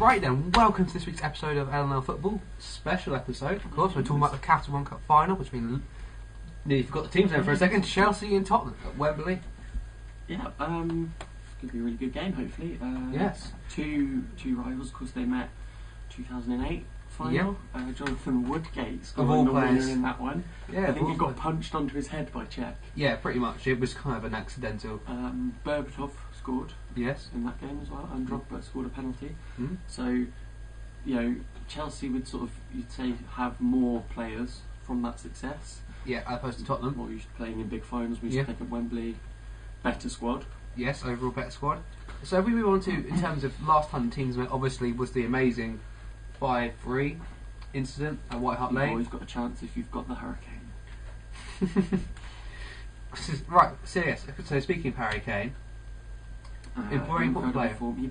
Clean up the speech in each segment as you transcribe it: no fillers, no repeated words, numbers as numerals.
Right then, welcome to this week's episode of L&L Football, special episode. Of course, we're talking about the Capital One Cup final between, nearly forgot the teams name for a second, Chelsea and Tottenham at Wembley. Yeah, it's going to be a really good game, hopefully. Yes. Two rivals, of course, they met 2008 final. Yep. Jonathan Woodgate Of all scoring the winner players. in that one. Yeah, I think he got punched onto his head by Czech. Yeah, pretty much. It was kind of an accidental. Berbatov scored Yes. in that game as well, and Drogba scored a penalty. Mm. So, you know, Chelsea would sort of, you'd say, have more players from that success. Yeah, as opposed to Tottenham. More used to playing in big finals, we used Yeah. to play at Wembley. Better squad. Yes, overall better squad. So if we move on to, in terms of last time the teams met, obviously was the amazing 5-3 incident at White Hart You've Lane. always got a chance if you've got the hurricane. Right, so yes, so speaking of Harry Kane, very important player. Form. He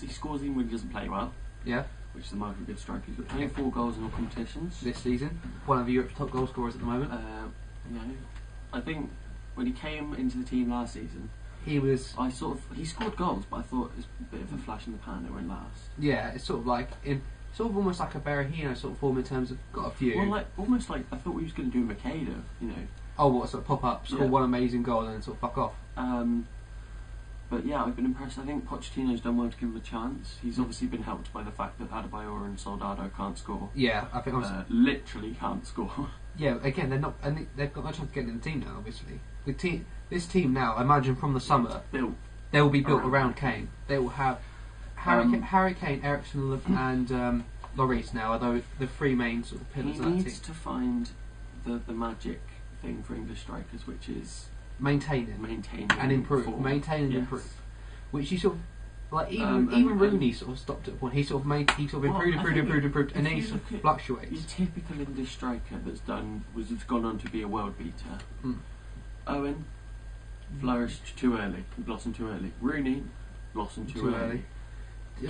scores even when he doesn't play well, yeah, which is a mark of a good striker. He's got 24 goals in all competitions. this season, one of Europe's top goal scorers at the moment. You know, I think when he came into the team last season, He scored goals, but I thought it was a bit of a flash in the pan. It went last. Yeah, it's sort of like almost like a Berahino sort of form in terms of got a few. Well, almost like I thought we was going to do Makeda, you know. Oh, what sort of pop up, score one amazing goal and then sort of fuck off. But yeah, I've been impressed. I think Pochettino's done well to give him a chance. He's obviously been helped by the fact that Adebayor and Soldado can't score. Yeah, I think literally can't score. Yeah, again they're not, and they've got no chance of getting in the team now. Obviously, this team now, I imagine from the summer, they will be built around Kane. They will have Harry Kane, Ericsson, and Lloris now are the three main sort of pillars of that team. He needs to find the magic thing for English strikers, which is maintain and improve, form. maintain and Yes. improve. Which he sort of like even Rooney sort of stopped at a point. He sort of improved, and then he sort of fluctuates. Your typical English striker has gone on to be a world beater. Owen flourished too early, blossomed too early. Rooney blossomed too early.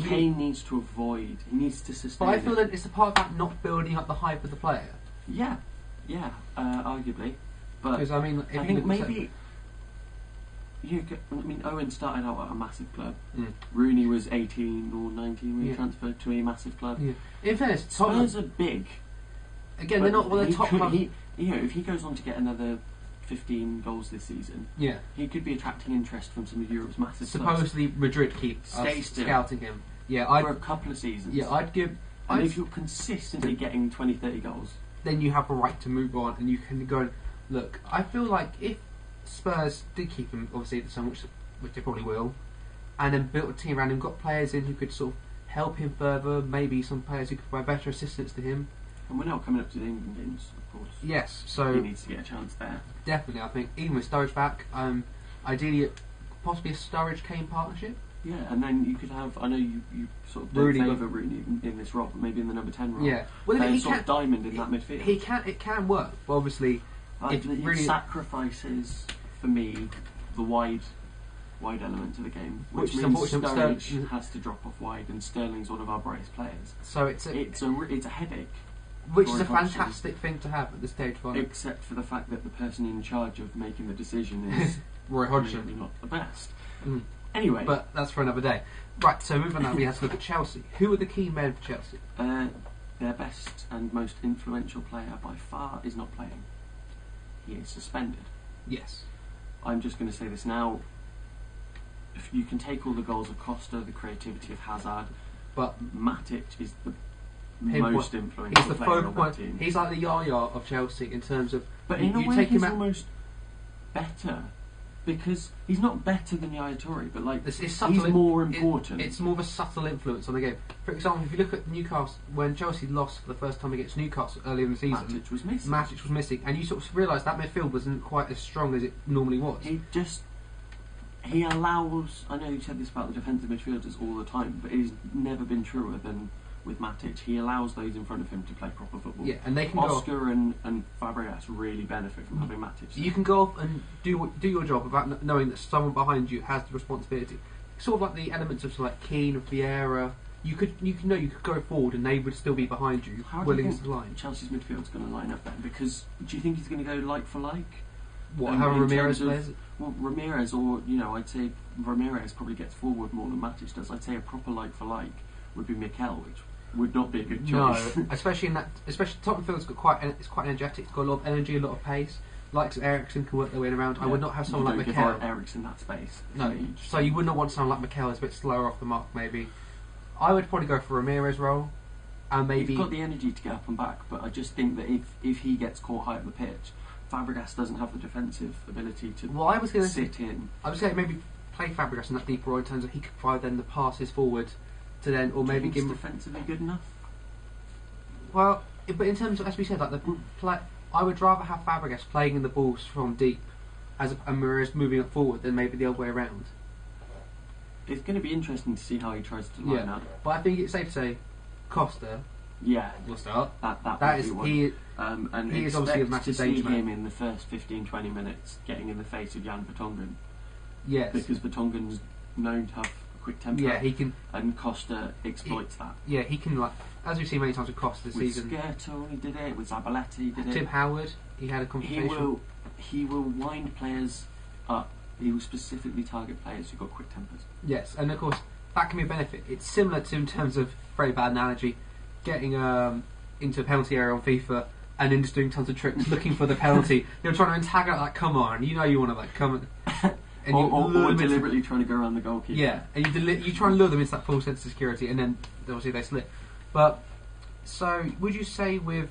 Kane needs to avoid. He needs to sustain. But I feel that it's the part of that not building up the hype of the player. Yeah, arguably. But Because I mean, if I you think look at maybe Owen started out at a massive club. Rooney was 18 or 19 when he transferred to a massive club. Yeah. In fairness, Spurs are big. Again, they're not one of the top clubs. If he goes on to get another 15 goals this season, he could be attracting interest from some of Europe's massive clubs. Supposedly, Madrid keep scouting him. Yeah, for a couple of seasons. Yeah, And if you're consistently getting 20-30 goals, then you have a right to move on, and you can go and look. I feel like if Spurs did keep him, obviously at the sum, which they probably will, and then built a team around him, got players in who could sort of help him further, maybe some players who could provide better assistance to him. And we're now coming up to the England games, of course. Yes, so he needs to get a chance there. Definitely, I think even with Sturridge back, ideally possibly a Sturridge-Kane partnership. Yeah, and then you could have. I know you sort of Rooney, favour Rooney in this role, but maybe in the number 10 role. Yeah, well, he sort of diamond in that midfield. It can work, but obviously, it sacrifices for me the wide element of the game, which means Sturridge has to drop off wide, and Sterling's one of our brightest players. So it's a headache. Which is a fantastic thing to have at this stage final. Except for the fact that the person in charge of making the decision is Roy Hodgson. Maybe not the best. Anyway. But that's for another day. Right, so moving on, we have to look at Chelsea. Who are the key men for Chelsea? Their best and most influential player by far is not playing. He is suspended. Yes. I'm just going to say this now. If you can take all the goals of Costa, the creativity of Hazard, but Matic is the most influential player on that team. He's like the Yaya of Chelsea in terms of. But in a way, he's almost better. Because he's not better than Yaya Toure, but like he's more important. It's more of a subtle influence on the game. For example, if you look at Newcastle, when Chelsea lost for the first time against Newcastle earlier in the season, Matic was missing, and you sort of realise that midfield wasn't quite as strong as it normally was. He allows. I know you said this about the defensive midfielders all the time, but it's never been truer than with Matic. He allows those in front of him to play proper football. Yeah, and they can Oscar and Fabregas really benefit from having Matic. You can go off and do your job without knowing that someone behind you has the responsibility. Sort of like the elements of like Keane or Vieira. You could go forward and they would still be behind you, willing to line. Chelsea's midfield's going to line up then? Because do you think he's going to go like for like? How Ramirez plays? Well, Ramirez, or I'd say Ramirez probably gets forward more than Matic does. I'd say a proper like for like would be Mikel, which would not be a good No, choice. especially Tottenham Field's got it's quite energetic. It's got a lot of energy, a lot of pace. Likes of Eriksen can work their way around. I would not have someone like Mikel. Eriksen that space. No, so you would not want someone like Mikel who's a bit slower off the mark. Maybe I would probably go for Ramirez role, and maybe he's got the energy to get up and back. But I just think that if he gets caught high up the pitch, Fabregas doesn't have the defensive ability to sit in. I was going to maybe play Fabregas in that deeper role in terms of he could provide then the passes forward to then, or maybe give him defensively good enough. Well, but in terms of, as we said, like I would rather have Fabregas playing in the balls from deep, and Ramirez moving up forward than maybe the other way around. It's going to be interesting to see how he tries to line up. But I think it's safe to say, Costa. Yeah, will start. That is he. And he is obviously a massive danger man. To see him in the first 15-20 minutes getting in the face of Jan Vertonghen. Yes. Because Vertonghen's known to have a quick temper. Yeah, he can. And Costa exploits that. Yeah, he can, like, as we've seen many times with Costa this season. With Skirtle, he did it. With Zabaleta, he did it. Tim Howard, he had a conversation. He will wind players up. He will specifically target players who've got quick tempers. Yes, and of course that can be a benefit. It's similar to, in terms of, very bad analogy, getting into a penalty area on FIFA and then just doing tons of tricks looking for the penalty. You're trying to antagonize, like, come on, you know you want to, like, come and or deliberately trying to go around the goalkeeper. Yeah, and you try and lure them into that false sense of security, and then obviously they slip. But so would you say with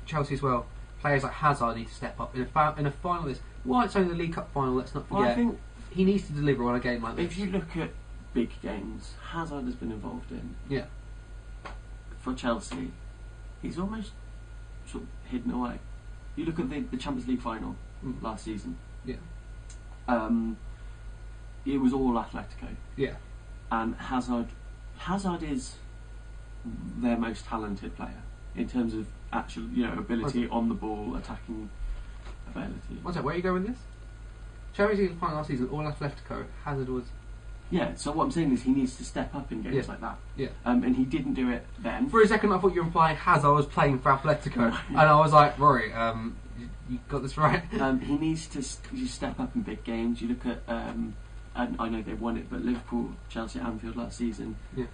Chelsea as well, players like Hazard need to step up in a final? This while it's only the League Cup final, let's not forget. Well, I think he needs to deliver on a game like this. If you look at big games, Hazard has been involved in. Yeah. For Chelsea, he's almost sort of hidden away. You look at the Champions League final last season. Yeah. It was all Atletico. Yeah. And Hazard is their most talented player in terms of actual, ability on the ball, attacking ability. What's that? Where are you going with this? Champions League final last season, all Atletico. Hazard was. Yeah, so what I'm saying is he needs to step up in games like that. Yeah. And he didn't do it then. For a second I thought you were implying Hazard was playing for Atletico. And I was like, Rory, you got this right. He needs to step up in big games. You look at, and I know they won it, but Liverpool, Chelsea at Anfield last season. Yeah.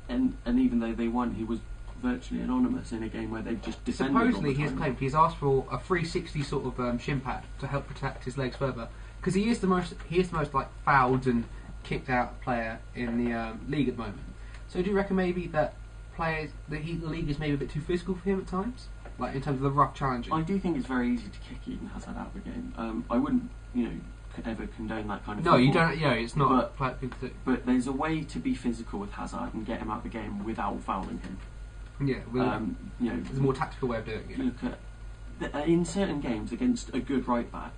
And even though they won, he was virtually anonymous in a game where they just defended. Supposedly he's claimed he's asked for a 360 sort of shin pad to help protect his legs further, because he is the most like fouled and kicked out player in the league at the moment. So do you reckon maybe that the league is maybe a bit too physical for him at times, like in terms of the rough challenging? I do think it's very easy to kick Eden Hazard out of the game. I wouldn't, ever condone that kind of. No, football. You don't. Yeah, it's not. But there's a way to be physical with Hazard and get him out of the game without fouling him. Yeah, there's a more tactical way of doing it. Look at in certain games against a good right back,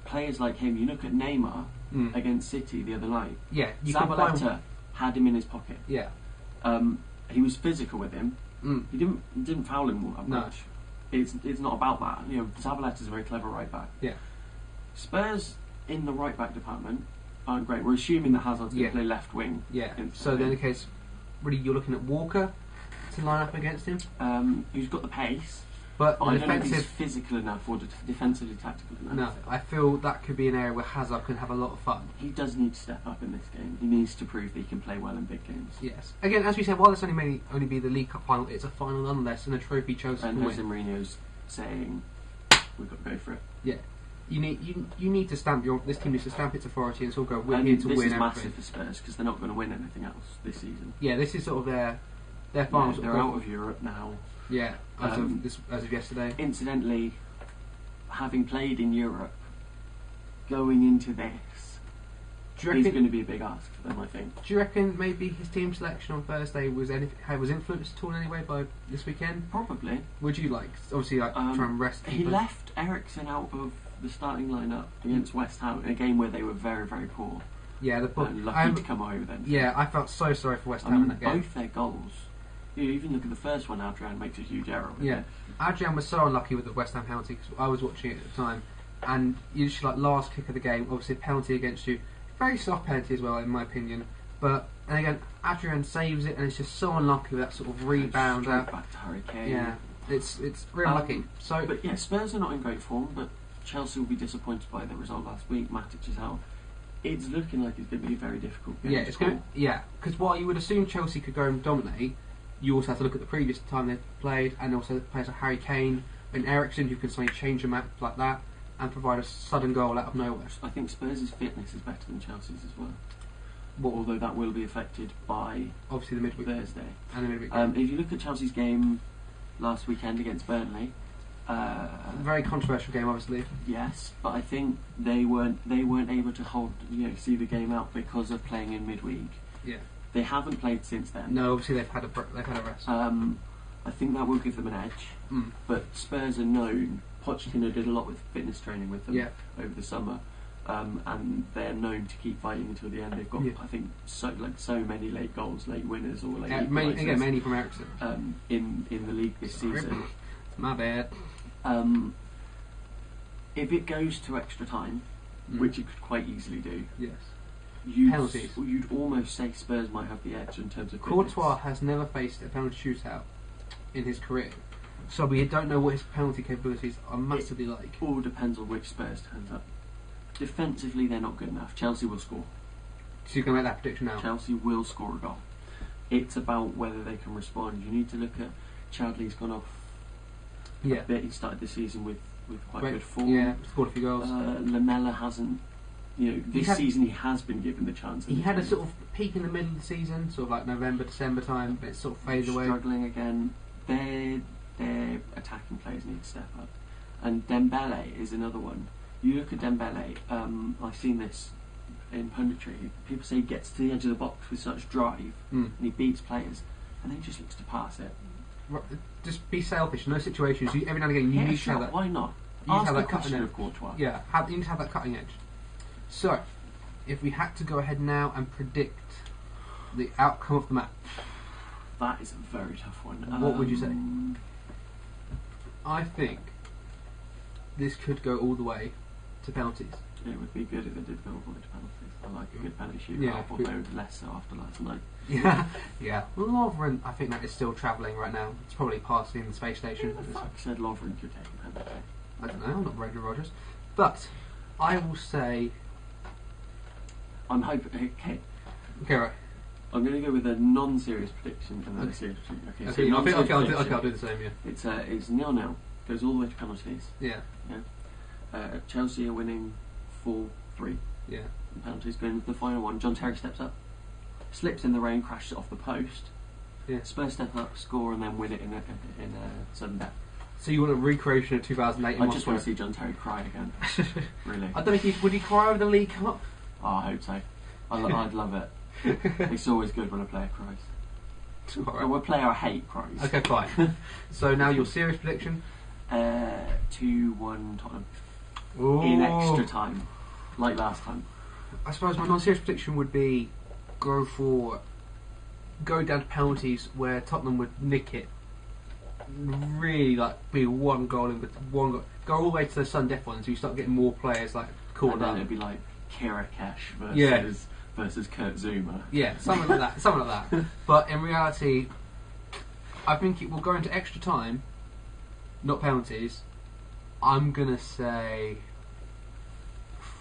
players like him. You look at Neymar against City the other night. Yeah, Zabaleta had him in his pocket. Yeah, he was physical with him. He didn't foul him much. No. It's not about that. Zabaleta's a very clever right back. Yeah. Spurs in the right back department aren't great. We're assuming that Hazard's going to play left wing. Yeah. So then in the case, really, you're looking at Walker to line up against him. Who's got the pace, but I don't know if he's physical enough or defensively tactical enough. No, I feel that could be an area where Hazard can have a lot of fun. He does need to step up in this game. He needs to prove that he can play well in big games. Yes. Again, as we said, while this may only be the League Cup final, it's a final nonetheless, and a trophy chosen. And Jose Mourinho's saying, "We've got to go for it." Yeah. You need to stamp this team needs to stamp its authority and sort of go, we're here to win everything. This is massive for Spurs because they're not going to win anything else this season. Yeah, this is sort of their final. They're out of Europe now. Yeah, as of yesterday. Incidentally, having played in Europe, going into this is going to be a big ask for them, I think. Do you reckon maybe his team selection on Thursday was influenced at all in any way by this weekend? Probably. Would you obviously try and rest? He left Eriksen out of the starting lineup against West Ham in a game where they were very, very poor. Yeah, lucky to come over then. Yeah, I felt so sorry for West Ham in that game. Both their goals. You even look at the first one, Adrian makes a huge error. Yeah, Adrian was so unlucky with the West Ham penalty because I was watching it at the time, and usually last kick of the game, obviously a penalty against you, very soft penalty as well in my opinion. But and again, Adrian saves it, and it's just so unlucky with that sort of rebound out back to Harry Kane. Yeah, it's real unlucky. So, but yeah, Spurs are not in great form, but Chelsea will be disappointed by the result last week. Matic is out. It's looking like it's going to be a very difficult game. Yeah, it's going. Yeah, because while you would assume Chelsea could go and dominate, you also have to look at the previous time they played, and also players like Harry Kane and Eriksen, who can suddenly change a map like that and provide a sudden goal out of nowhere. I think Spurs' fitness is better than Chelsea's as well. Although that will be affected by obviously the midweek Thursday. And the midweek game. If you look at Chelsea's game last weekend against Burnley, very controversial game, obviously. Yes, but I think they weren't able to see the game out because of playing in midweek. Yeah. They haven't played since then. No, obviously they've had a rest. I think that will give them an edge. But Spurs are known. Pochettino did a lot with fitness training with them over the summer, and they're known to keep fighting until the end. They've got, I think, so many late goals, late winners, or late equalisers. Mainly from Eriksen. In the league this season. My bad. If it goes to extra time, which it could quite easily do, yes, you'd almost say Spurs might have the edge in terms of fitness. Courtois has never faced a penalty shootout in his career, so we don't know what his penalty capabilities are massively like. It all depends on which Spurs turns up. Defensively, they're not good enough. Chelsea will score. So you can make that prediction now? Chelsea will score a goal. It's about whether they can respond. You need to look at Chadley's gone off a bit. He started the season with quite good form. Yeah, scored a few goals. Lamella hasn't. This season he has been given the chance. He had a sort of peak in the middle of the season, sort of like November, December time, but it sort of fades away. Struggling again. Their attacking players need to step up. And Dembele is another one. You look at Dembele, I've seen this in punditry. People say he gets to the edge of the box with such drive and he beats players, and then he just looks to pass it. Just be selfish. In those situations, every now and again, you need to have that. Why not? You need Ask to have the that cutting edge. of Courtois. Yeah, you need to have that cutting edge. So, if we had to go ahead now and predict the outcome of the match, that is a very tough one. What would you say? I think this could go all the way to penalties. It would be good if it did go all the way to penalties. I like a good penalty shootout, although less so after last night. Yeah. Lovren, I think that is still travelling right now. It's probably passing the space station. Who the fuck said Lovren could take a penalty? I don't know, I'm not Roger Rogers. But I will say... I'm hoping... Okay, right. I'm going to go with a non-serious prediction and then a serious prediction. Okay, I'll do the same, yeah. It's 0-0. Goes all the way to penalties. Yeah. Chelsea are winning 4-3. Yeah. And penalties going into the final one. John Terry steps up, slips in the rain, crashes it off the post. Yeah. Spurs step up, score, and then win it in a sudden death. So you want a recreation of 2008? I just want to see John Terry cry again. Really. I don't know if would he cry over the League Cup? Oh, I hope so. I'd love it. It's always good when a player cries. Right. Or a player I hate cries. Okay, fine. So now your serious prediction? 2-1 Tottenham. Ooh. In extra time, like last time. I suppose my non-serious prediction would be go down to penalties where Tottenham would nick it. Really, be one goal in, one goal. Go all the way to the sudden death ones. So you start getting more players caught and then up. It'd be like Kirakesh versus Kurt Zuma. Yeah, something like that. But in reality, I think it will go into extra time, not penalties. I'm gonna say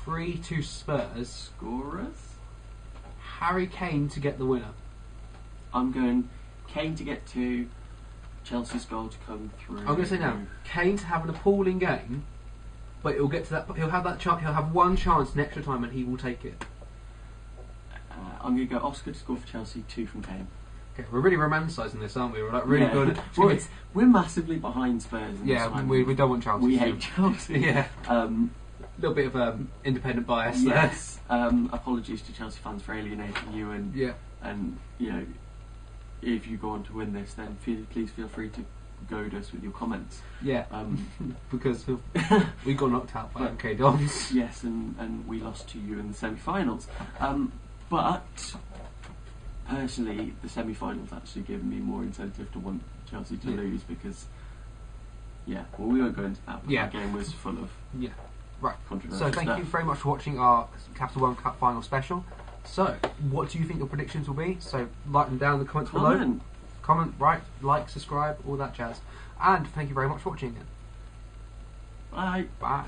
3-2 Spurs. Scorers? Harry Kane to get the winner. I'm going Kane to get 2. Chelsea's goal to come through. I'm going to say now, Kane to have an appalling game, but it'll get to that. He'll have that chance. He'll have one chance in extra time, and he will take it. I'm going to go Oscar to score for Chelsea, 2 from Kane. Okay, we're really romanticising this, aren't we? We're really good. We're massively behind Spurs. We don't want Chelsea. We hate Chelsea. Yeah. A little bit of independent bias. Yes. Apologies to Chelsea fans for alienating you, and if you go on to win this, then please feel free to goad us with your comments. Yeah, because we got knocked out by MK Dons. Yes, and we lost to you in the semi-finals. But personally, the semi-finals actually given me more incentive to want Chelsea to lose because, we won't go into that. But that game was full of controversy. So thank you very much for watching our Capital One Cup final special. So, what do you think your predictions will be? So, write them down in the comments below. Comment, like, subscribe, all that jazz. And thank you very much for watching again. Bye. Bye.